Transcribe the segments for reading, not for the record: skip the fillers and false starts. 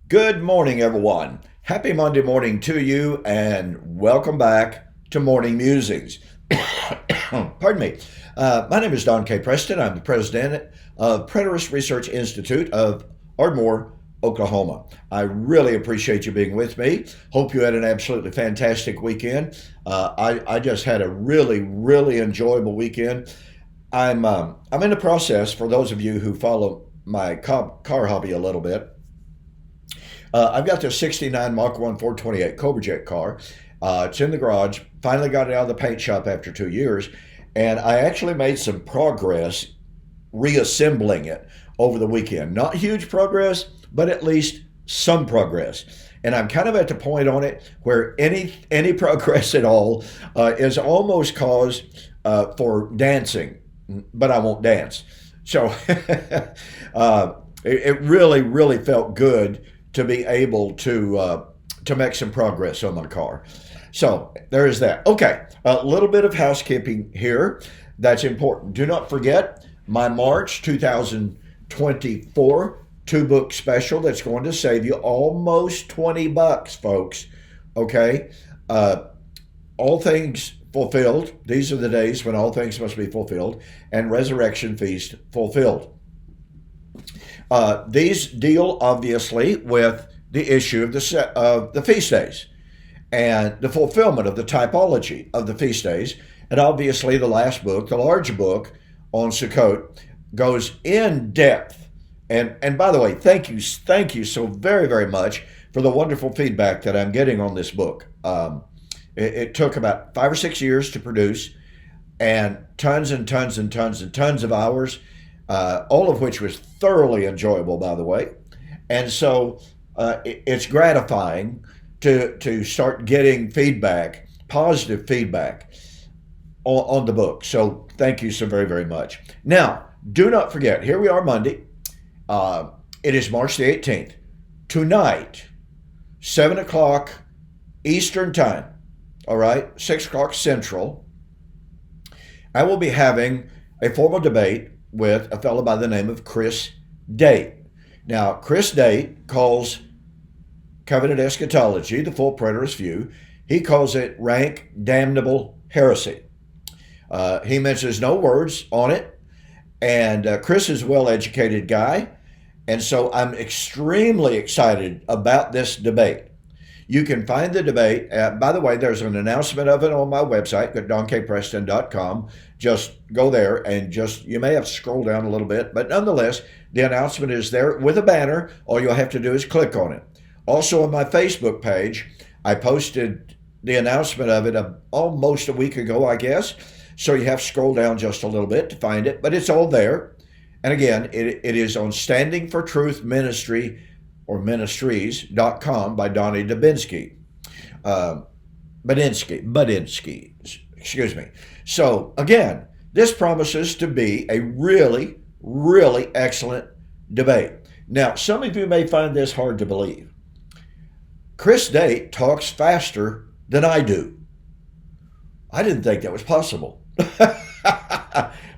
Good morning, everyone. Happy Monday morning to you, and welcome back to Morning Musings. Pardon me. My name is Don K. Preston. I'm the president of Preterist Research Institute of Ardmore, Oklahoma. I really appreciate you being with me. Hope you had an absolutely fantastic weekend. I just had a really enjoyable weekend. I'm in the process, for those of you who follow my car hobby a little bit. I've got this 69 Mach 1 428 Cobra Jet car. It's in the garage. Finally got it out of the paint shop after 2 years. And I actually made some progress reassembling it over the weekend. Not huge progress, but at least some progress. And I'm kind of at the point on it where any progress at all is almost cause for dancing, but I won't dance. So it really felt good to be able to make some progress on my car. So there is that. Okay, a little bit of housekeeping here that's important. Do not forget my March 2024 two-book special that's going to save you almost $20, folks. Okay, All Things Fulfilled. These are the days when all things must be fulfilled, and Resurrection Feast Fulfilled. These deal obviously with the issue of the feast days and the fulfillment of the typology of the feast days. And obviously the last book, the large book on Sukkot, goes in depth. And by the way, thank you so very much for the wonderful feedback that I'm getting on this book. It took about 5 or 6 years to produce, and tons of hours, all of which was thoroughly enjoyable, by the way. And so it's gratifying to start getting feedback, positive feedback on the book. So thank you so very much. Now, do not forget, here we are Monday. It is March the 18th. Tonight, 7 o'clock Eastern Time, all right, 6 o'clock Central, I will be having a formal debate with a fellow by the name of Chris Date. Now, Chris Date calls covenant eschatology, the full preterist view, he calls it rank damnable heresy. He mentions no words on it, and Chris is a well-educated guy, and so I'm extremely excited about this debate. You can find the debate. By the way, there's an announcement of it on my website at donkpreston.com. Just go there and you may have to scroll down a little bit, but nonetheless, the announcement is there with a banner. All you'll have to do is click on it. Also on my Facebook page, I posted the announcement of it almost a week ago, I guess. So you have to scroll down just a little bit to find it, but it's all there. And again, it is on Standing for Truth Ministry or ministries.com by Donnie Dubinsky. Budinsky, excuse me. So again, this promises to be a really excellent debate. Now, some of you may find this hard to believe. Chris Date talks faster than I do. I didn't think that was possible.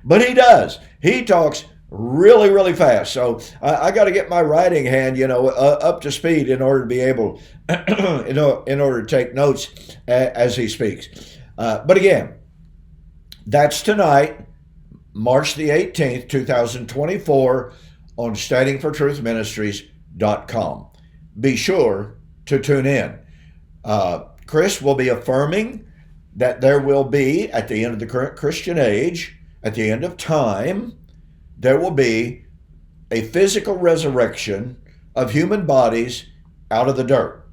But he does. He talks really fast. So I got to get my writing hand, up to speed in order to be able, in order to take notes as he speaks. But again, that's tonight, March the 18th, 2024, on standingfortruthministries.com. Be sure to tune in. Chris will be affirming that there will be, at the end of the current Christian age, at the end of time, there will be a physical resurrection of human bodies out of the dirt.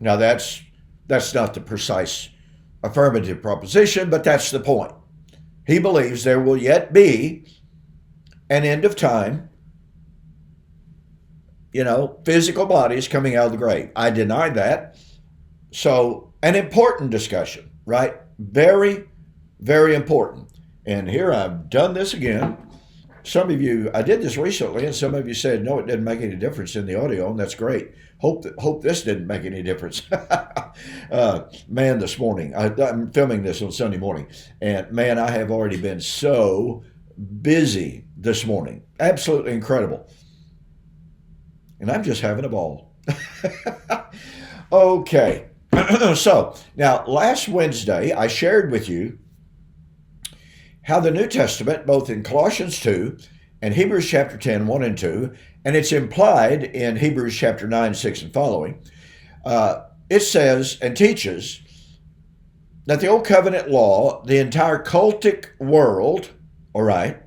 Now, that's not the precise affirmative proposition, but that's the point. He believes there will yet be an end of time, physical bodies coming out of the grave. I deny that. So, an important discussion, right? Very important. And here I've done this again. Some of you, I did this recently, and some of you said, no, it didn't make any difference in the audio, and that's great. Hope this didn't make any difference. Man, this morning, I'm filming this on Sunday morning, and man, I have already been so busy this morning. Absolutely incredible. And I'm just having a ball. Okay. So now last Wednesday, I shared with you how the New Testament, both in Colossians 2 and Hebrews chapter 10, 1 and 2, and it's implied in Hebrews chapter 9, 6 and following, it says and teaches that the Old Covenant law, the entire cultic world, all right,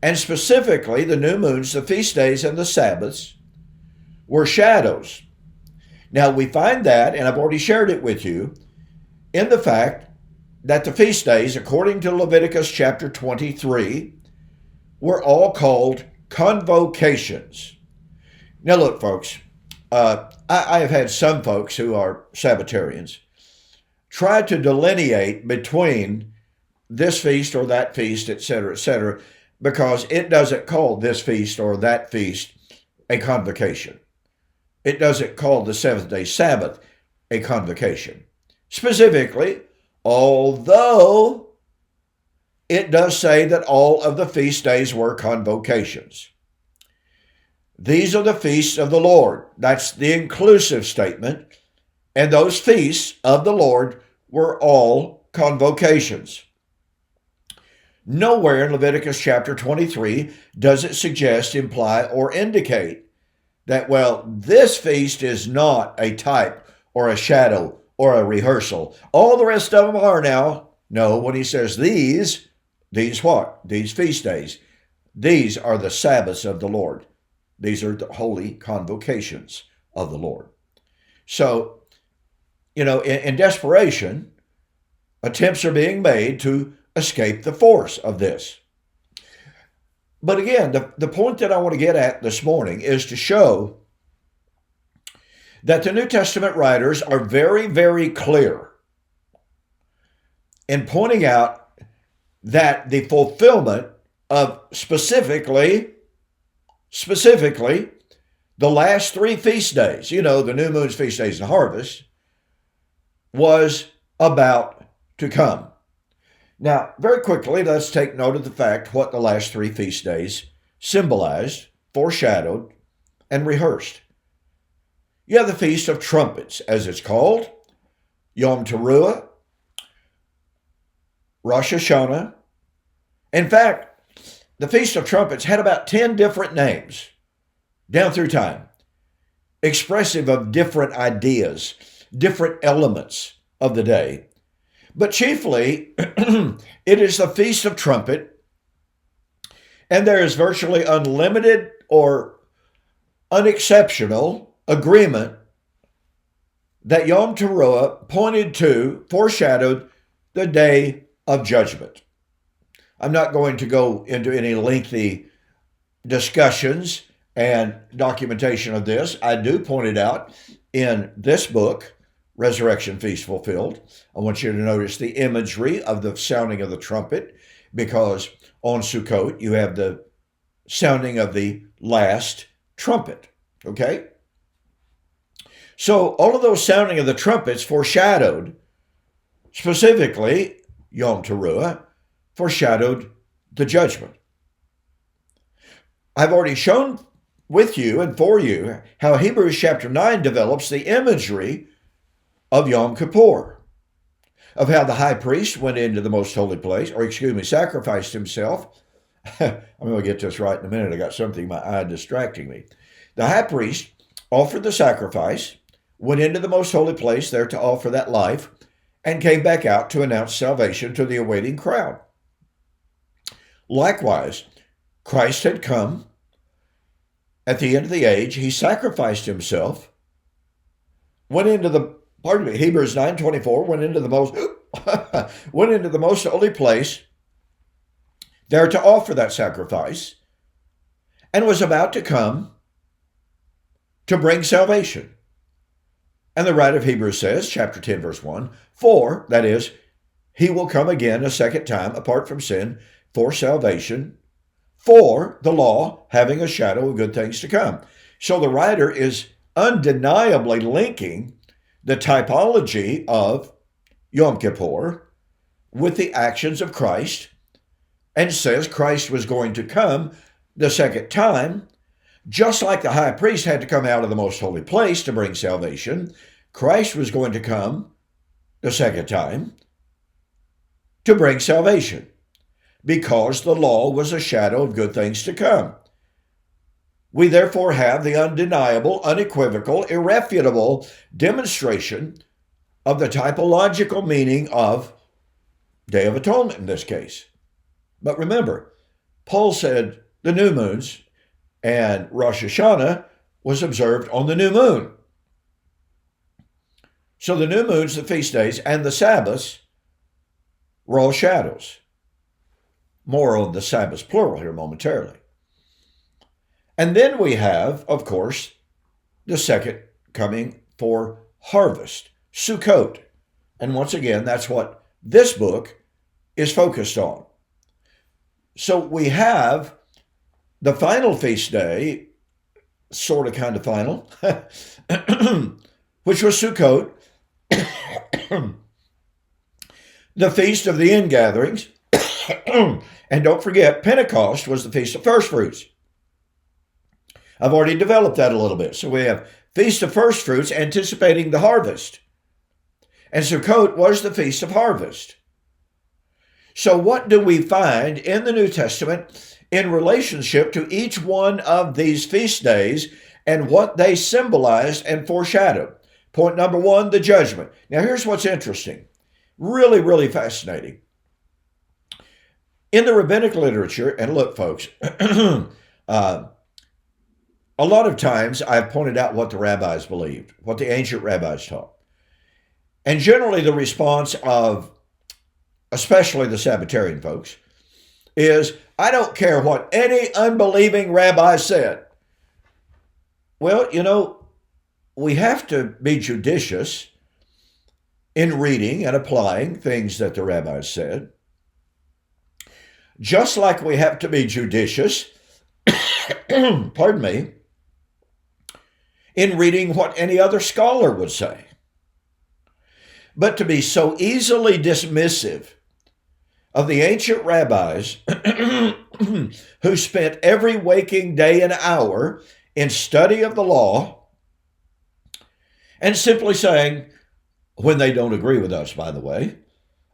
and specifically the new moons, the feast days, and the Sabbaths, were shadows. Now we find that, and I've already shared it with you, in the fact that the feast days, according to Leviticus chapter 23, were all called convocations. Now look, folks, I have had some folks who are Sabbatarians try to delineate between this feast or that feast, etc., because it doesn't call this feast or that feast a convocation. It doesn't call the seventh-day Sabbath a convocation. Specifically, although it does say that all of the feast days were convocations. These are the feasts of the Lord. That's the inclusive statement. And those feasts of the Lord were all convocations. Nowhere in Leviticus chapter 23 does it suggest, imply, or indicate that, well, this feast is not a type or a shadow or a rehearsal. All the rest of them are now. No, when he says these what? These feast days. These are the Sabbaths of the Lord. These are the holy convocations of the Lord. So, in desperation, attempts are being made to escape the force of this. But again, the point that I want to get at this morning is to show that the New Testament writers are very, very clear in pointing out that the fulfillment of specifically, the last three feast days, the new moon's feast days and harvest, was about to come. Now, very quickly, let's take note of the fact what the last three feast days symbolized, foreshadowed, and rehearsed. You have the Feast of Trumpets, as it's called, Yom Teruah, Rosh Hashanah. In fact, the Feast of Trumpets had about 10 different names down through time, expressive of different ideas, different elements of the day. But chiefly, it is the Feast of Trumpet, and there is virtually unlimited or unexceptional agreement that Yom Teruah foreshadowed the day of judgment. I'm not going to go into any lengthy discussions and documentation of this. I do point it out in this book, Resurrection Feast Fulfilled. I want you to notice the imagery of the sounding of the trumpet, because on Sukkot you have the sounding of the last trumpet, okay? So all of those sounding of the trumpets foreshadowed, specifically Yom Teruah, foreshadowed the judgment. I've already shown with you and for you how Hebrews chapter 9 develops the imagery of Yom Kippur, of how the high priest went into the most holy place, sacrificed himself. I'm going to get this right in a minute. I got something in my eye distracting me. The high priest offered the sacrifice, went into the most holy place there to offer that life, and came back out to announce salvation to the awaiting crowd. Likewise, Christ had come at the end of the age. He sacrificed himself, went into the Hebrews 9:24 went into the most holy place there to offer that sacrifice, and was about to come to bring salvation. And the writer of Hebrews says, chapter 10, verse 1, for, that is, he will come again a second time apart from sin for salvation, for the law having a shadow of good things to come. So the writer is undeniably linking the typology of Yom Kippur with the actions of Christ, and says Christ was going to come the second time Just like the high priest had to come out of the most holy place to bring salvation, Christ was going to come the second time to bring salvation, because the law was a shadow of good things to come. We therefore have the undeniable, unequivocal, irrefutable demonstration of the typological meaning of Day of Atonement in this case. But remember, Paul said the new moons and Rosh Hashanah was observed on the new moon. So the new moons, the feast days, and the Sabbaths were all shadows. More on the Sabbaths plural here momentarily. And then we have, of course, the second coming for harvest, Sukkot. And once again, that's what this book is focused on. So we have the final feast day, sort of kind of final, which was Sukkot, the Feast of the Ingatherings, and don't forget, Pentecost was the Feast of First Fruits. I've already developed that a little bit. So we have Feast of First Fruits anticipating the harvest. And Sukkot was the Feast of Harvest. So what do we find in the New Testament in relationship to each one of these feast days and what they symbolized and foreshadowed? Point number one, the judgment. Now here's what's interesting. Really, really fascinating. In the rabbinic literature, and look, folks, a lot of times I've pointed out what the rabbis believed, what the ancient rabbis taught. And generally the response of, especially the Sabbatarian folks, is, I don't care what any unbelieving rabbi said. Well, we have to be judicious in reading and applying things that the rabbis said, just like we have to be judicious, pardon me, in reading what any other scholar would say. But to be so easily dismissive of the ancient rabbis who spent every waking day and hour in study of the law, and simply saying, when they don't agree with us, by the way,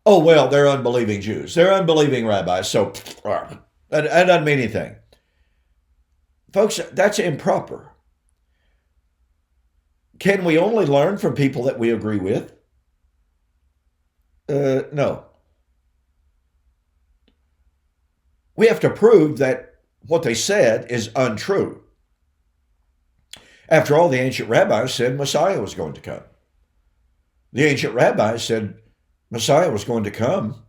oh, well, they're unbelieving Jews. They're unbelieving rabbis, so that doesn't mean anything. Folks, that's improper. Can we only learn from people that we agree with? No. We have to prove that what they said is untrue. After all, the ancient rabbis said Messiah was going to come. The ancient rabbis said Messiah was going to come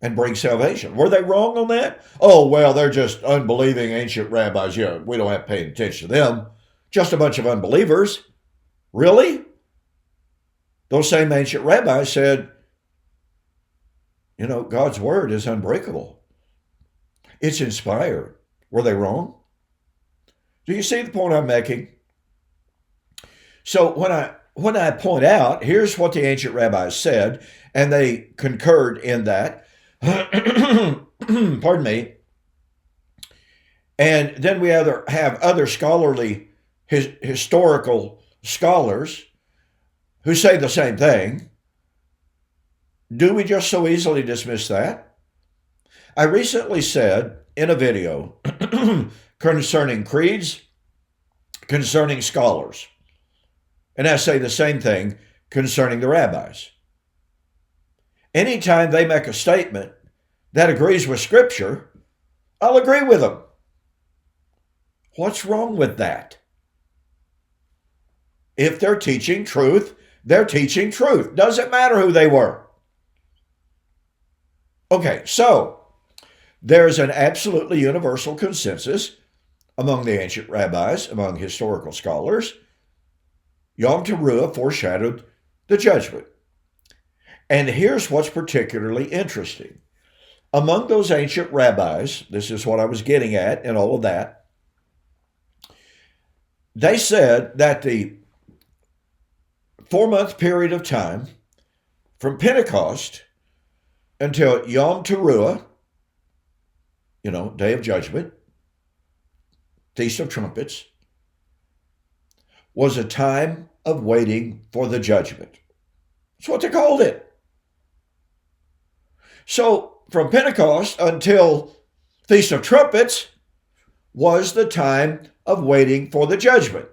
and bring salvation. Were they wrong on that? Oh, well, they're just unbelieving ancient rabbis. Yeah, we don't have to pay attention to them. Just a bunch of unbelievers. Really? Those same ancient rabbis said, God's word is unbreakable. It's inspired. Were they wrong? Do you see the point I'm making? So when I point out, here's what the ancient rabbis said, and they concurred in that, pardon me, and then we have other scholarly, historical scholars who say the same thing. Do we just so easily dismiss that? I recently said in a video concerning creeds, concerning scholars, and I say the same thing concerning the rabbis. Anytime they make a statement that agrees with Scripture, I'll agree with them. What's wrong with that? If they're teaching truth, they're teaching truth. Doesn't matter who they were. Okay, so there's an absolutely universal consensus among the ancient rabbis, among historical scholars. Yom Teruah foreshadowed the judgment. And here's what's particularly interesting. Among those ancient rabbis, this is what I was getting at and all of that, they said that the 4-month period of time from Pentecost until Yom Teruah, Day of Judgment, Feast of Trumpets, was a time of waiting for the judgment. That's what they called it. So from Pentecost until Feast of Trumpets was the time of waiting for the judgment.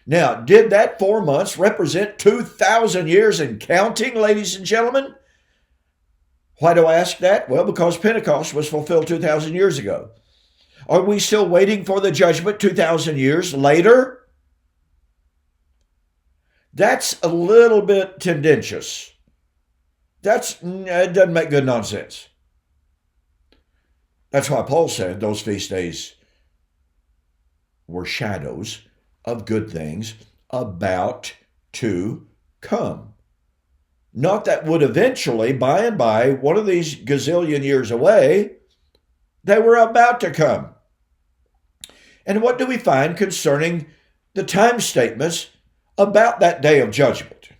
Now, did that 4 months represent 2,000 years and counting, ladies and gentlemen? Why do I ask that? Well, because Pentecost was fulfilled 2,000 years ago. Are we still waiting for the judgment 2,000 years later? That's a little bit tendentious. It doesn't make good nonsense. That's why Paul said those feast days were shadows of good things about to come. Not that would eventually, by and by, one of these gazillion years away, they were about to come. And what do we find concerning the time statements about that day of judgment?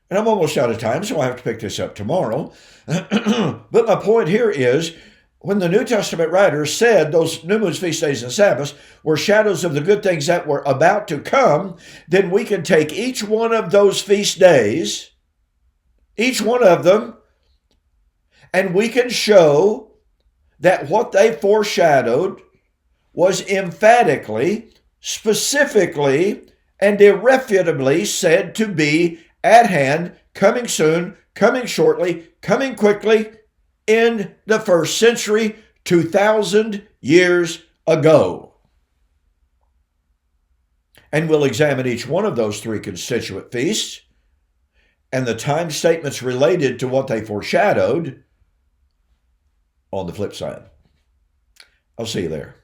And I'm almost out of time, so I have to pick this up tomorrow. But my point here is, when the New Testament writers said those new moons, feast days, and Sabbaths were shadows of the good things that were about to come, then we can take each one of those feast days, each one of them, and we can show that what they foreshadowed was emphatically, specifically, and irrefutably said to be at hand, coming soon, coming shortly, coming quickly, in the first century, 2,000 years ago. And we'll examine each one of those three constituent feasts and the time statements related to what they foreshadowed on the flip side. I'll see you there.